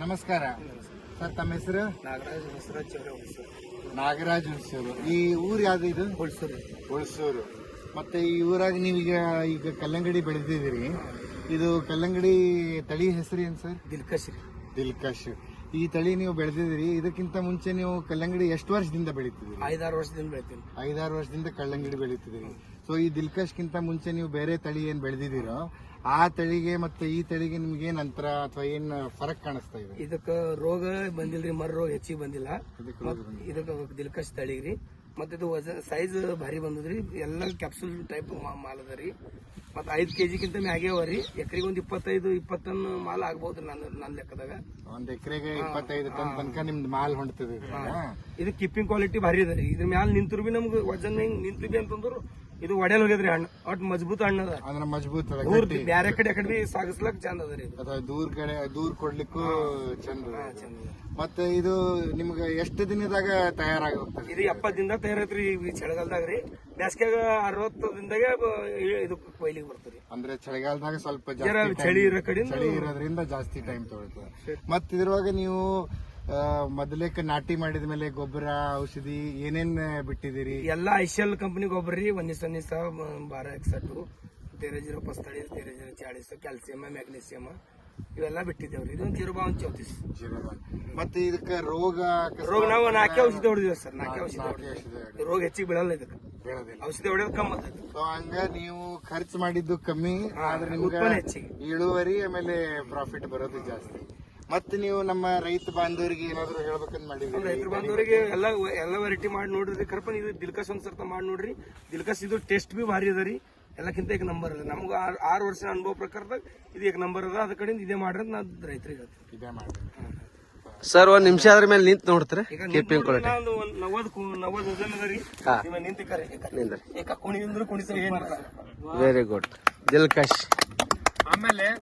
ನಮಸ್ಕಾರ ಸರ್, ತಮ್ಮ ಹೆಸರು? ನಾಗರಾಜ್ ಬಸವರಾಜ್ ಅವರೇ ಹುಣಸೂರು. ನಾಗರಾಜ್ ಹುಣಸೂರು. ಈ ಊರು ಯಾವ್ದು ಇದು? ಹುಣಸೂರು. ಹುಣಸೂರು. ಮತ್ತೆ ಈ ಊರಾಗ ನೀವೀಗ ಈಗ ಕಲ್ಲಂಗಡಿ ಬೆಳೆದಿದ್ದೀರಿ. ಇದು ಕಲ್ಲಂಗಡಿ ತಳಿ ಹೆಸರು ಏನ್ ಸರ್? ದಿಲ್ಕಶ್ ರೀ. ದಿಲ್ಕಶ್. ಈ ತಳಿ ನೀವು ಬೆಳೆದಿದ್ದೀರಿ. ಇದಕ್ಕಿಂತ ಮುಂಚೆ ನೀವು ಕಲ್ಲಂಗಡಿ ಎಷ್ಟು ವರ್ಷದಿಂದ ಬೆಳೀತಿದ್ದೀರಿ? 5-6 ವರ್ಷದಿಂದ ಬೆಳಿತೀನಿ. 5-6 ವರ್ಷದಿಂದ ಕಲ್ಲಂಗಡಿ ಬೆಳೀತಿದ್ದೀರಿ. ಸೊ ಈ ದಿಲ್ಕಶ್ಗಿಂತ ಮುಂಚೆ ನೀವು ಬೇರೆ ತಳಿ ಏನ್ ಬೆಳೆದಿದ್ದೀರೋ ಆ ತಳಿಗೆ ಮತ್ತೆ ಈ ತಳಿಗೆ ನಿಮ್ಗೆ ಏನ್ ಅಂತರ ಅಥವಾ ಏನ್ ಫರಕ್ ಕಾಣಿಸ್ತಾ ಇದೆ? ಇದಕ್ಕ ರೋಗ ಬಂದಿಲ್ರಿ, ಮರ ರೋಗ ಹೆಚ್ಚಿಗೆ ಬಂದಿಲ್ಲ. ಇದಕ್ಕೆ ರೋಗ ಬಂದಿಲ್ಲ. ಇದಕ್ಕ ದಿಲ್ಕಶ್ ತಳಿಗ್ರಿ. ಮತ್ತೆ ಇದು ಸೈಜ್ ಭಾರಿ ಬಂದದ್ರಿ. ಎಲ್ಲ ಕ್ಯಾಪ್ಸೂಲ್ ಟೈಪ್ ಮಾಲ್ ಅದ ರೀ. ಮತ್ತೆ 5 kg ಮ್ಯಾಗೆ ಅವರಿ. ಎಕರೆಗೆ ಒಂದು 25-20 ಟನ್ ಮಾಲ್ ಆಗ್ಬಹುದು ನನ್ನ ಲೆಕ್ಕದಾಗ. ಒಂದ್ ಎಕರೆಗೆ 25 ಟನ್ ತನಕ ನಿಮ್ದು ಮಾಲ್ ಹೊಂಡ್ತದೆ. ಇದು ಕಿಪ್ಪಿಂಗ್ ಕ್ವಾಲಿಟಿ ಭಾರಿ ಅದ ರೀ. ಇದ್ರ ಮ್ಯಾಲ ನಿಂತರು ಬಿ ನಮ್ಗೆ ವಜನ್ ಹಿಂಗ್ ನಿಂತು ಬಿ ಅಂತಂದ್ರು ಇದು ಒಡೆಯಲ್ ಹೋಗ್ಯದ್ರಿ. ಹಣ್ಣು ಒಟ್ ಮಜಬೂತ್ ಹಣ್ಣು ಅದ. ಅಂದ್ರೆ ಮಜಬೂತ್ ಅದ. ಬ್ಯಾರೆ ಕಡೆ ಬಿ ಸಾಗಿಸ್ಲಕ್ ಚಂದ ಅದ ರೀ. ಅಥವಾ ದೂರ ಕೊಡ್ಲಿಕ್ಕೂ ಚಂದ ಅದ. ಮತ್ತೆ ಇದು ನಿಮ್ಗೆ ಎಷ್ಟು ದಿನದಾಗ ತಯಾರಾಗುತ್ತೆ? ಇದು 70 ದಿನದಾಗ ತಯಾರೈತ್ರಿ. ಈ ಚಳಿಗಾಲದಾಗ ರೀ. ಬ್ಯಾಸ್ಗ್ಯಾಗ 60 ದಿನದಾಗ ಇದು ಕೊಯ್ಲಿಗೆ ಬರ್ತದೆ. ಅಂದ್ರೆ ಚಳಿಗಾಲದಾಗ ಸ್ವಲ್ಪ ಚಳಿ ಇರೋ ಕಡೆ ಚಳಿ ಇರೋದ್ರಿಂದ ಜಾಸ್ತಿ ಟೈಮ್ ತಗೊಳ್ತದೆ. ಮತ್ ಇದ್ರೊಳಗೆ ನೀವು ಮೊದಲೇಕ ನಾಟಿ ಮಾಡಿದ ಮೇಲೆ ಗೊಬ್ಬರ ಔಷಧಿ ಏನೇನ್ ಬಿಟ್ಟಿದ್ದೀರಿ? ಎಲ್ಲಾ ಐಶಲ್ ಕಂಪನಿ ಗೊಬ್ಬರ ರೀ. 12 13-0 13-40 ಕ್ಯಾಲ್ಸಿಯಂ, ಮ್ಯಾಗ್ನೀಸಿಯಂ ಇವೆಲ್ಲ ಬಿಟ್ಟಿದ್ದೇವ್ರಿ. ಇದೊಂದು 0.34. ಮತ್ತೆ ಇದಕ್ಕೆ ರೋಗ ನಾವು 4 ಔಷಧಿ ಹೊಡೆದಿವಿ ಸರ್. 4 ಔಷಧಿ ಹೊಡೆದಿವಿ. ರೋಗ ಹೆಚ್ಚಿಗೆ ಬೀಳಲ್ಲ ಇದಕ್ಕೆ. ಔಷಧಿ ಹೊಡೆಯೋದು ಕಮ್ಮಿ ಅದ. ಸೊ ಹಂಗ ನೀವು ಖರ್ಚು ಮಾಡಿದ್ದು ಕಮ್ಮಿ ಆದ್ರೆ ನಿಮ್ಗೆ ಉತ್ಪನ್ನ ಹೆಚ್ಚಿಗೆ, ಇಳುವರಿ ಆಮೇಲೆ ಪ್ರಾಫಿಟ್ ಬರೋದು ಜಾಸ್ತಿ. ಮತ್ತೆ ನೀವು ನಮ್ಮ ರೈತ ಬಾಂಧವರಿಗೆ ಏನಾದ್ರು ಹೇಳ್ಬೇಕಂತ ಮಾಡಿದ್ರಿ? ರೈತರ ಬಾಂಧವರಿಗೆ ಎಲ್ಲ ವೆರೈಟಿ ಮಾಡಿ ನೋಡ್ರಿ. ಕರ್ಪನ್ ಇದು ದಿಲ್ಕಶ್ ಒಂದ್ ಸರ್ತ ಮಾಡಿ ನೋಡ್ರಿ. ದಿಲ್ಕಶ್ ಇದು ಟೇಸ್ಟ್ ಬಿ ಭಾರಿ ಅದ ರೀ. ಎಲ್ಲಕ್ಕಿಂತ ಈಗ ನಂಬರ್ ಅದ. ನಮ್ಗೆ 6 ವರ್ಷ ಅನುಭವ ಪ್ರಕಾರದಾಗ ಇದು ಈಗ ನಂಬರ್ ಅದ. ಅದ ಕಡೆಯಿಂದ ಇದೇ ಮಾಡ್ರಿ ನಾ ರೈತರಿಗೆ ಹೇಳ್ತೀನಿ. ಇದೇ ಮಾಡ್ರಿ ಸರ್. 1 ನಿಮಿಷ ಅದ್ರ ಮೇಲೆ ನಿಂತು ನೋಡ್ತಾರೆ. ಈಗ 90 ವಜನ್ ಅದ ರೀ. ನಿಂತ ಕುಣಿದ್ರೆ ಕುಣಿಸ ಏನ್ ವೆರಿ ಗುಡ್. ದಿಲ್ಕಶ್. ಆಮೇಲೆ